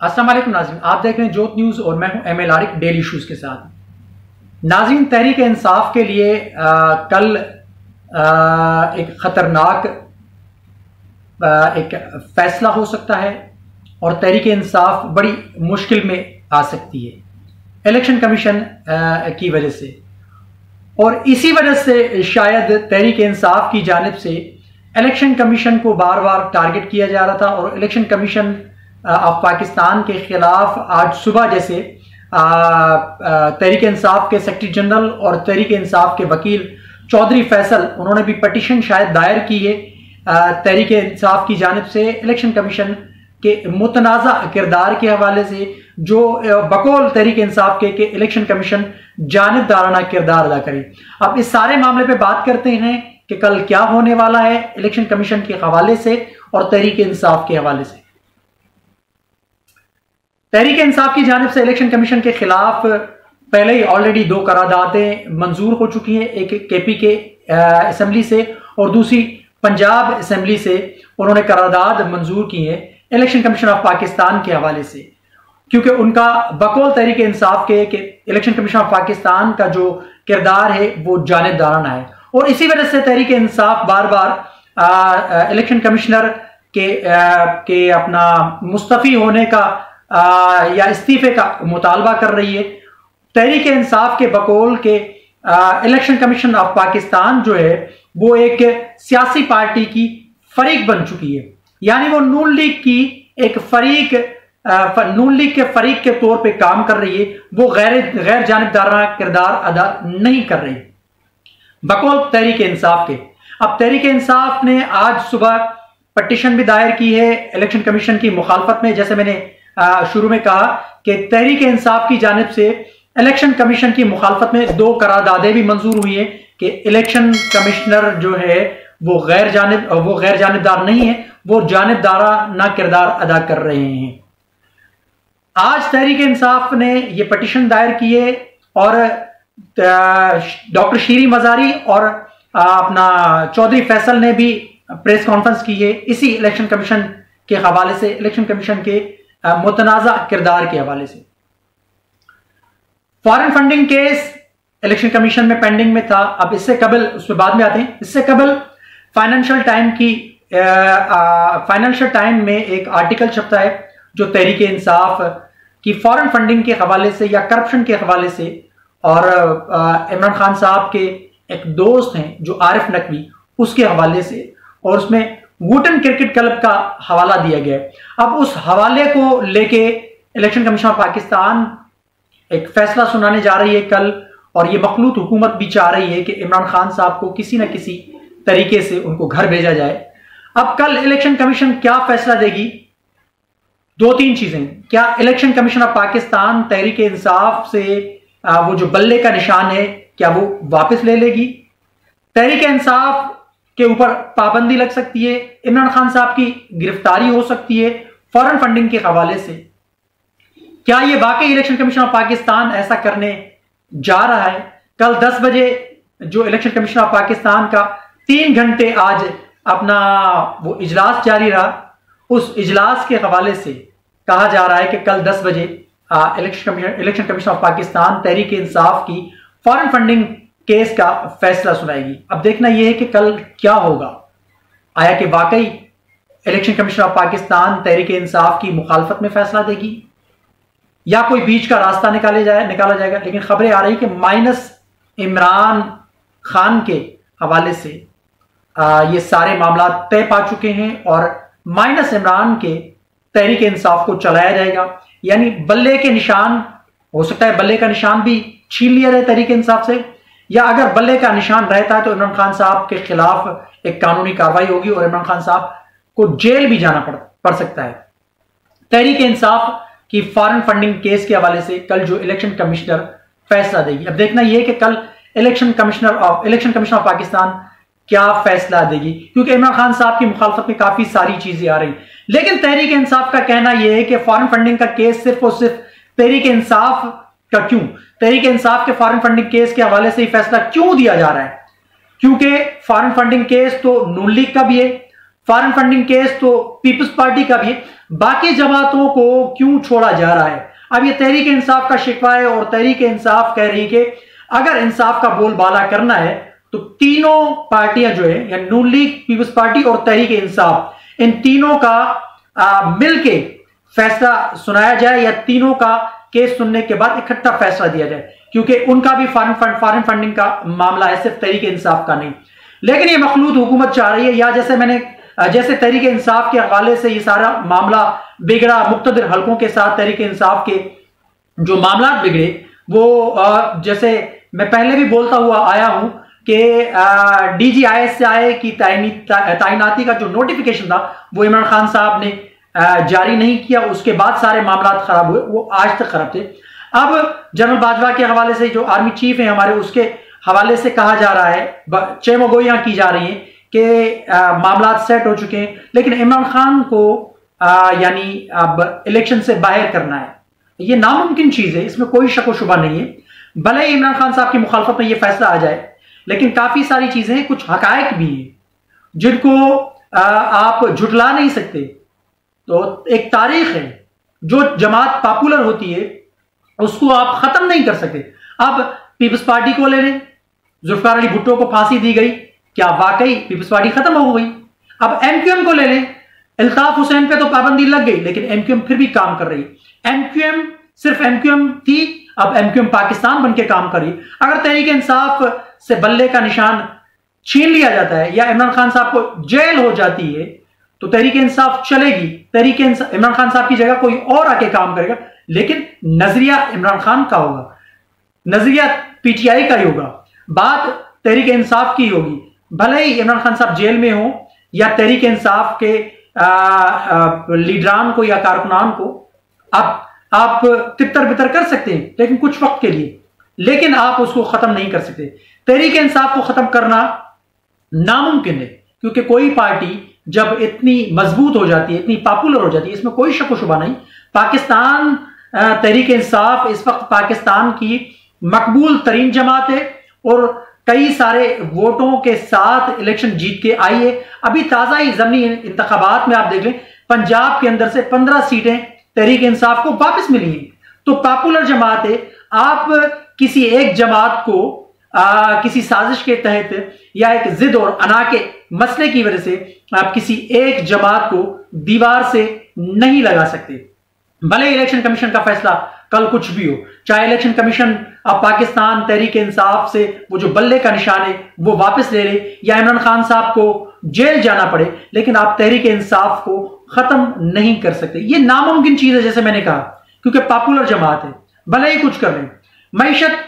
अस्सलाम वालेकुम नाज़रीन, आप देख रहे हैं जोत न्यूज़ और मैं हूं एमएल आरिक डेली इश्यूज के साथ। नाज़रीन, तहरीक इंसाफ के लिए कल एक ख़तरनाक एक फैसला हो सकता है और तहरीक इंसाफ बड़ी मुश्किल में आ सकती है इलेक्शन कमीशन की वजह से। और इसी वजह से शायद तहरीक इंसाफ की जानिब से इलेक्शन कमीशन को बार बार टारगेट किया जा रहा था और इलेक्शन कमीशन ऑफ पाकिस्तान के खिलाफ आज सुबह जैसे तहरीक इंसाफ के सेक्रेटरी जनरल और तहरीक इंसाफ के वकील चौधरी फैसल, उन्होंने भी पटिशन शायद दायर की है तहरीक इंसाफ की जानिब से इलेक्शन कमीशन के मुतनाज़ा किरदार के हवाले से, जो बकौल तहरीक इंसाफ के इलेक्शन कमीशन जानिबदाराना किरदार अदा करे। अब इस सारे मामले पे बात करते हैं कि कल क्या होने वाला है इलेक्शन कमीशन के हवाले से और तहरीक इंसाफ के हवाले से। तहरीक इंसाफ की जानिब से इलेक्शन कमीशन के खिलाफ पहले ही ऑलरेडी 2 करारदादें मंजूर हो चुकी हैं, एक केपी के असेंबली से और दूसरी पंजाब असेंबली से उन्होंने करारदाद मंजूर की है इलेक्शन कमीशन ऑफ पाकिस्तान के हवाले से, क्योंकि उनका बकौल तहरीक इंसाफ के इलेक्शन कमीशन ऑफ पाकिस्तान का जो किरदार है वो जानिबदाराना है। और इसी वजह से तहरीक इंसाफ बार बार इलेक्शन कमिश्नर के अपना मुस्तफ़ी होने का या इस्तीफे का मुतालबा कर रही है। तहरीक इंसाफ के बकौल के इलेक्शन कमीशन ऑफ पाकिस्तान जो है वो एक सियासी पार्टी की फरीक बन चुकी है, यानी वो नून लीग की एक फरीक नून लीग के फरीक के तौर पे काम कर रही है। वो गैर जानिबदाराना किरदार अदा नहीं कर रही बकौल तहरीक इंसाफ के। अब तहरीक इंसाफ ने आज सुबह पटिशन भी दायर की है इलेक्शन कमीशन की मुखालफत में। जैसे मैंने शुरू में कहा कि तहरीक इंसाफ की जानिब से इलेक्शन कमीशन की मुखालफत में 2 करारदादें भी मंजूर हुई है कि इलेक्शन कमिश्नर जो है वो गैर जानिबदार नहीं है, वो जानिबदाराना किरदार अदा कर रहे हैं। आज तहरीक इंसाफ ने ये पटिशन दायर की है और डॉक्टर शीरी मजारी और अपना चौधरी फैसल ने भी प्रेस कॉन्फ्रेंस की है इसी इलेक्शन कमीशन के हवाले से, इलेक्शन कमीशन के मुतनाज़ा किरदार के हवाले से। Foreign funding case election commission में पेंडिंग में था। अब इससे कबल, उसमें बाद में आते हैं, इससे कबल फाइनेंशियल टाइम में एक आर्टिकल छपता है जो तहरीक इंसाफ की फॉरेन फंडिंग के हवाले से या करप्शन के हवाले से, और इमरान खान साहब के एक दोस्त हैं जो आरिफ नकवी, उसके हवाले से, और उसमें वुटन क्रिकेट क्लब का हवाला दिया गया है। अब उस हवाले को लेके इलेक्शन कमीशन ऑफ पाकिस्तान एक फैसला सुनाने जा रही है कल, और ये मखलूत हुकूमत भी चाह रही है कि इमरान खान साहब को किसी न किसी तरीके से उनको घर भेजा जाए। अब कल इलेक्शन कमीशन क्या फैसला देगी? 2-3 चीजें। क्या election commission of Pakistan Tehreek Insaf से वो जो बल्ले का निशान है क्या वो वापस ले लेगी? तहरीक इंसाफ के ऊपर पाबंदी लग सकती है, इमरान खान साहब की गिरफ्तारी हो सकती है फॉरेन फंडिंग के हवाले से। क्या ये वाकई इलेक्शन कमीशन ऑफ पाकिस्तान ऐसा करने जा रहा है? कल 10 बजे जो इलेक्शन कमीशन ऑफ पाकिस्तान का 3 घंटे आज अपना वो इजलास जारी रहा, उस इजलास के हवाले से कहा जा रहा है कि कल 10 बजे election commission of Pakistan Tehreek Insaf की फॉरेन फंडिंग केस का फैसला सुनाएगी। अब देखना यह है कि कल क्या होगा। आया कि वाकई election commission of Pakistan Tehreek Insaf की मुखालफत में फैसला देगी या कोई बीच का रास्ता निकाला जाएगा। लेकिन खबरें आ रही कि माइनस इमरान खान के हवाले से ये सारे मामला तय पा चुके हैं और माइनस इमरान के तहरीक इंसाफ को चलाया जाएगा। यानी बल्ले के निशान, हो सकता है बल्ले का निशान भी छीन लिया जाए तहरीक इंसाफ से, या अगर बल्ले का निशान रहता है तो इमरान खान साहब के खिलाफ एक कानूनी कार्रवाई होगी और इमरान खान साहब को जेल भी जाना पड़ सकता है। तहरीक इंसाफ की फॉरेन फंडिंग केस के हवाले से कल जो इलेक्शन कमिश्नर फैसला देगी। अब देखना यह कि कल इलेक्शन कमीशन ऑफ पाकिस्तान क्या फैसला देगी, क्योंकि इमरान खान साहब की मुखालफत में काफी सारी चीजें आ रही। लेकिन तहरीक इंसाफ का कहना यह है कि फॉरेन फंडिंग का केस सिर्फ और सिर्फ तहरीक इंसाफ का क्यों, तहरीक इंसाफ के फॉरेन फंडिंग केस के हवाले से ही फैसला क्यों दिया जा रहा है? क्योंकि फॉरेन फंडिंग केस तो नून लीग का भी है, फॉरेन फंडिंग केस तो पीपल्स पार्टी का भी, बाकी जमातों को क्यों छोड़ा जा रहा है? अब ये तहरीक इंसाफ का शिकवा है और तहरीक इंसाफ कह रही कि अगर इंसाफ का बोलबाला करना है तो तीनों पार्टियां जो है, या नून लीग, पीपल्स पार्टी और तहरीक इंसाफ, इन तीनों का मिलके फैसला सुनाया जाए या तीनों का केस सुनने के बाद इकट्ठा फैसला दिया जाए, क्योंकि उनका भी फॉरेन फंडिंग का मामला है, सिर्फ तहरीक इंसाफ का नहीं। लेकिन ये मखलूत हुकूमत चाह रही है, या जैसे तहरीक इंसाफ के हवाले से ये सारा मामला बिगड़ा, मुक्तदिर हलकों के साथ तहरीक इंसाफ के जो मामला बिगड़े, वो जैसे मैं पहले भी बोलता हुआ आया हूं कि DGISI की तैनाती का जो नोटिफिकेशन था वो इमरान खान साहब ने जारी नहीं किया, उसके बाद सारे मामला खराब हुए, वो आज तक खराब थे। अब जनरल बाजवा के हवाले से, जो आर्मी चीफ है हमारे, उसके हवाले से कहा जा रहा है, चेमगोइयां की जा रही हैं कि मामला सेट हो चुके हैं, लेकिन इमरान खान को यानी अब इलेक्शन से बाहर करना है। ये नामुमकिन चीज है, इसमें कोई शक व शुबा नहीं है। भले ही इमरान खान साहब की मुखालफत में ये फैसला आ जाए, लेकिन काफी सारी चीजें, कुछ हकायक भी हैं जिनको आप झुटला नहीं सकते। तो एक तारीख है, जो जमात पॉपुलर होती है उसको आप खत्म नहीं कर सकते। अब पीपल्स पार्टी को ले लें, जुल्फिकार अली भुट्टो को फांसी दी गई, क्या वाकई पीपल्स पार्टी खत्म हो गई? अब MQM को ले लें, अल्ताफ हुसैन पे तो पाबंदी लग गई, लेकिन MQM फिर भी काम कर रही। MQM सिर्फ MQM थी, अब MQM पाकिस्तान बनके काम कर रही। अगर तहरीक इंसाफ से बल्ले का निशान छीन लिया जाता है या इमरान खान साहब को जेल हो जाती है तो तहरीक इंसाफ चलेगी, इमरान खान साहब की जगह कोई और आके काम करेगा, लेकिन नजरिया इमरान खान का होगा, नजरिया PTI का ही होगा, बात तहरीक इंसाफ की होगी। भले ही इमरान खान साहब जेल में हो या तहरीक इंसाफ के लीडरान को या कारकुनान को आप तितर बितर कर सकते हैं, लेकिन कुछ वक्त के लिए, लेकिन आप उसको खत्म नहीं कर सकते। तहरीक इंसाफ को खत्म करना नामुमकिन है, क्योंकि कोई पार्टी जब इतनी मजबूत हो जाती है, इतनी पॉपुलर हो जाती है, इसमें कोई शक व शुबा नहीं। पाकिस्तान तहरीक इंसाफ इस वक्त पाकिस्तान की मकबूल तरीन जमात है और कई सारे वोटों के साथ इलेक्शन जीत के आई है। अभी ताजा ही ज़मीनी इंतखाबात में आप देख लें, पंजाब के अंदर से 15 सीटें तहरीक इंसाफ को वापस मिली हैं। तो पॉपुलर जमात है। आप किसी एक जमात को किसी साजिश के तहत या एक जिद और अना के मसले की वजह से आप किसी एक जमात को दीवार से नहीं लगा सकते। भले इलेक्शन कमीशन का फैसला कल कुछ भी हो, चाहे इलेक्शन कमीशन अब पाकिस्तान तहरीक इंसाफ से वो जो बल्ले का निशान है वो वापस ले ले या इमरान खान साहब को जेल जाना पड़े, लेकिन आप तहरीक इंसाफ को खत्म नहीं कर सकते। ये नामुमकिन चीज है, जैसे मैंने कहा, क्योंकि पॉपुलर जमात है, भले ही कुछ कर लें। मईशत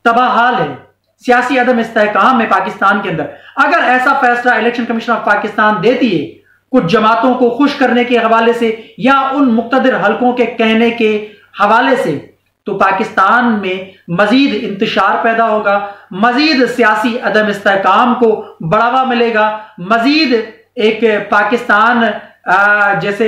तबाहाल है, सियासी अदम इस्तेहकाम है पाकिस्तान के अंदर। अगर ऐसा फैसला इलेक्शन कमीशन ऑफ पाकिस्तान देती है कुछ जमातों को खुश करने के हवाले से या उन मुक्तदिर हलकों के कहने के हवाले से, तो पाकिस्तान में मजीद इंतशार पैदा होगा, मजीद सियासी अदम इस्तेहकाम को बढ़ावा मिलेगा, मजीद एक पाकिस्तान जैसे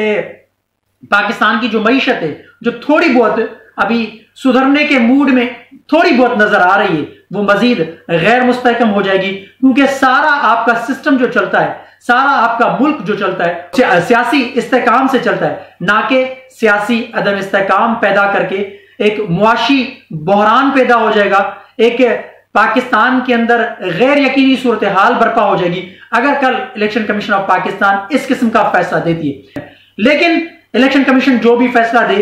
पाकिस्तान की जो मईशत है, जो थोड़ी बहुत अभी सुधरने के मूड में थोड़ी बहुत नजर आ रही है, वो मजीद गैर मुस्तहकम हो जाएगी। क्योंकि सारा आपका सिस्टम जो चलता है, सारा आपका मुल्क जो चलता है सियासी इस्तेहकाम से चलता है, ना कि सियासी अदम इस्तेहकाम पैदा करके एक मुआशी बहरान पैदा हो जाएगा। एक पाकिस्तान के अंदर गैर यकीनी सूरत हाल बर्पा हो जाएगी अगर कल इलेक्शन कमीशन ऑफ पाकिस्तान इस किस्म का फैसला देती है। लेकिन इलेक्शन कमीशन जो भी फैसला दे,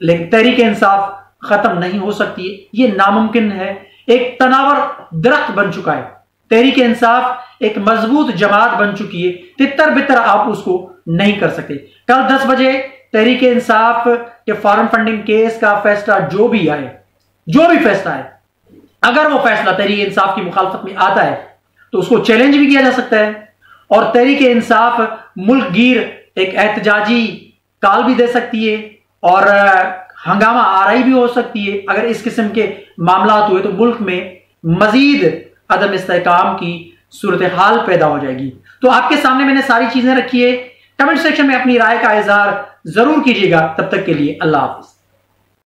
लेकिन तहरीक इंसाफ खत्म नहीं हो सकती है, ये नामुमकिन है। एक तनावर दरख्त बन चुका है, तहरीक इंसाफ एक मजबूत जमात बन चुकी है, तितर बितर आप उसको नहीं कर सकते। कल 10 बजे तहरीक इंसाफ के फॉरेन फंडिंग केस का फैसला जो भी आए, जो भी फैसला है, अगर वो फैसला तहरीक इंसाफ की मुखालफत में आता है तो उसको चैलेंज भी किया जा सकता है और तहरीक इंसाफ मुल्क गिर एक एहतजाजी काल भी दे सकती है और हंगामा आराई भी हो सकती है। अगर इस किस्म के मामला हुए तो मुल्क में मजीद अदम इस्तेहकाम की सूरत हाल पैदा हो जाएगी। तो आपके सामने मैंने सारी चीजें रखी है, कमेंट सेक्शन में अपनी राय का इजहार जरूर कीजिएगा। तब तक के लिए अल्लाह हाफिज।